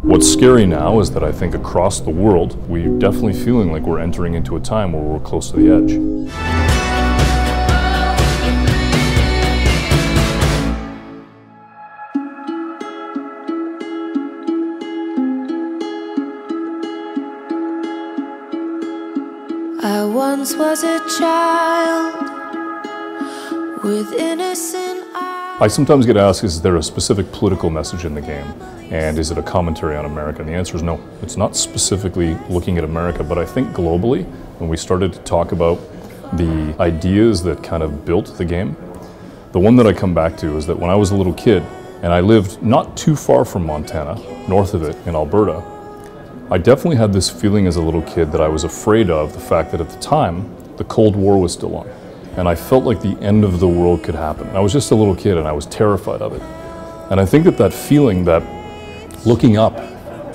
What's scary now is that I think across the world, we're definitely feeling like we're entering into a time where we're close to the edge. I once was a child with innocent eyes. I sometimes get asked, is there a specific political message in the game? And is it a commentary on America? And the answer is no. It's not specifically looking at America, but I think globally, when we started to talk about the ideas that kind of built the game, the one that I come back to is that when I was a little kid, and I lived not too far from Montana, north of it in Alberta, I definitely had this feeling as a little kid that I was afraid of the fact that at the time, the Cold War was still on. And I felt like the end of the world could happen. I was just a little kid and I was terrified of it. And I think that that feeling that looking up,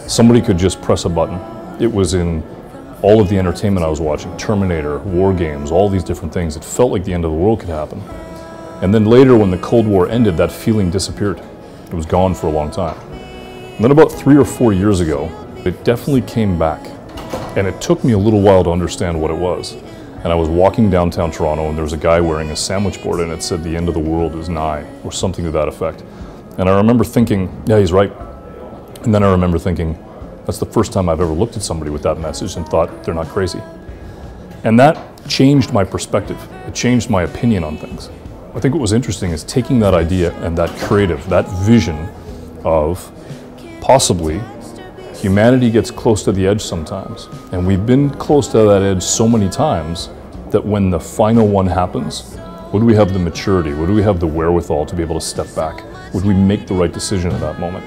somebody could just press a button. It was in all of the entertainment I was watching, Terminator, war games, all these different things. It felt like the end of the world could happen. And then later when the Cold War ended, that feeling disappeared. It was gone for a long time. And then about 3 or 4 years ago, it definitely came back. And it took me a little while to understand what it was. And I was walking downtown Toronto and there was a guy wearing a sandwich board and it said the end of the world is nigh, or something to that effect. And I remember thinking, yeah, he's right. And then I remember thinking, that's the first time I've ever looked at somebody with that message and thought they're not crazy. And that changed my perspective. It changed my opinion on things. I think what was interesting is taking that idea and that creative, that vision of possibly humanity gets close to the edge sometimes. And we've been close to that edge so many times that when the final one happens, would we have the maturity? Would we have the wherewithal to be able to step back? Would we make the right decision at that moment?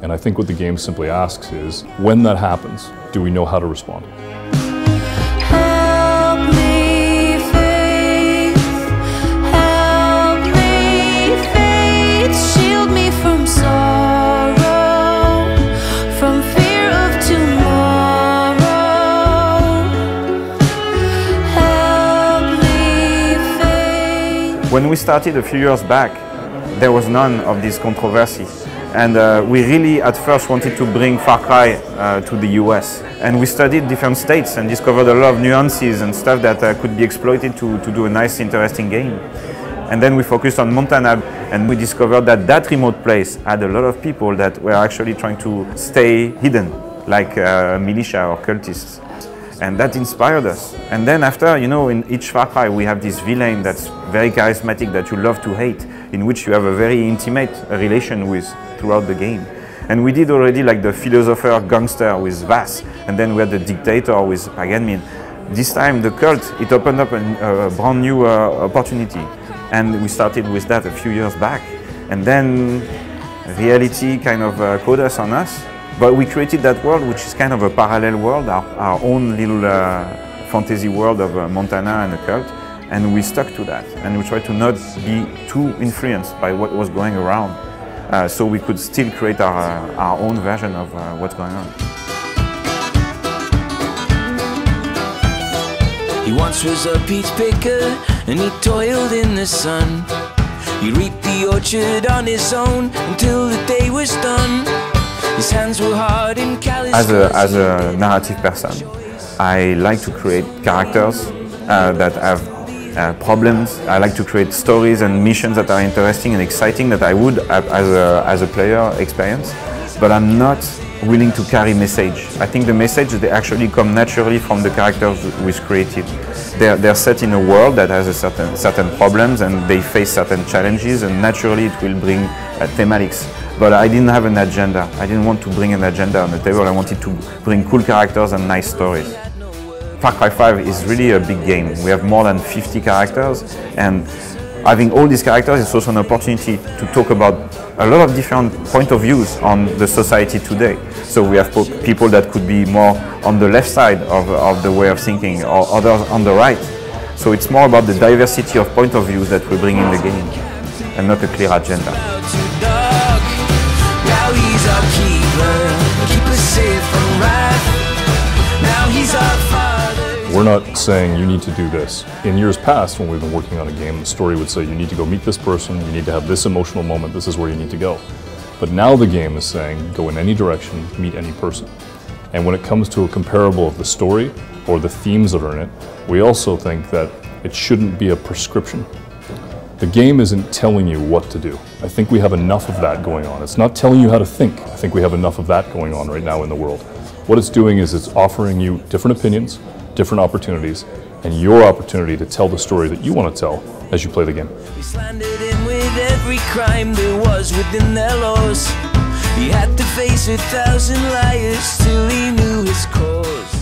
And I think what the game simply asks is, when that happens, do we know how to respond? Help me, faith, shield me from sorrow, from fear of tomorrow. Help me, faith. When we started a few years back, there was none of this controversy. And we really at first wanted to bring Far Cry to the US. And we studied different states and discovered a lot of nuances and stuff that could be exploited to do a nice, interesting game. And then we focused on Montana and we discovered that that remote place had a lot of people that were actually trying to stay hidden, like militia or cultists. And that inspired us. And then after, you know, in each Far Cry we have this villain that's very charismatic that you love to hate, in which you have a very intimate relation with throughout the game. And we did already like the philosopher gangster with Vass, and then we had the dictator with Paganmin. This time the cult, it opened up a brand new opportunity. And we started with that a few years back. And then reality kind of caught us on us. But we created that world, which is kind of a parallel world, our own little fantasy world of Montana and the cult. And we stuck to that. And we tried to not be too influenced by what was going around. So we could still create our own version of what's going on. He once was a peach picker and he toiled in the sun. He reaped the orchard on his own until the day was done. His hands were hard and callous. As a narrative person, I like to create characters that have problems. I like to create stories and missions that are interesting and exciting that I would as a player experience, but I'm not willing to carry message. I think the message, they actually come naturally from the characters we've created. They're set in a world that has certain problems and they face certain challenges, and naturally it will bring thematics. But I didn't have an agenda. I didn't want to bring an agenda on the table. I wanted to bring cool characters and nice stories. Far Cry 5 is really a big game. We have more than 50 characters, and having all these characters is also an opportunity to talk about a lot of different point of views on the society today. So we have people that could be more on the left side of the way of thinking, or others on the right. So it's more about the diversity of point of views that we bring in the game, and not a clear agenda. Now he's our keeper, keep us safe from wrath. Now he's our father. We're not saying you need to do this. In years past, when we've been working on a game, the story would say you need to go meet this person, you need to have this emotional moment, this is where you need to go. But now the game is saying, go in any direction, meet any person. And when it comes to a comparable of the story or the themes that are in it, we also think that it shouldn't be a prescription. The game isn't telling you what to do. I think we have enough of that going on. It's not telling you how to think. I think we have enough of that going on right now in the world. What it's doing is it's offering you different opinions, different opportunities, and your opportunity to tell the story that you want to tell as you play the game. We slandered him with every crime there was within their laws. He had to face 1,000 liars till he knew his cause.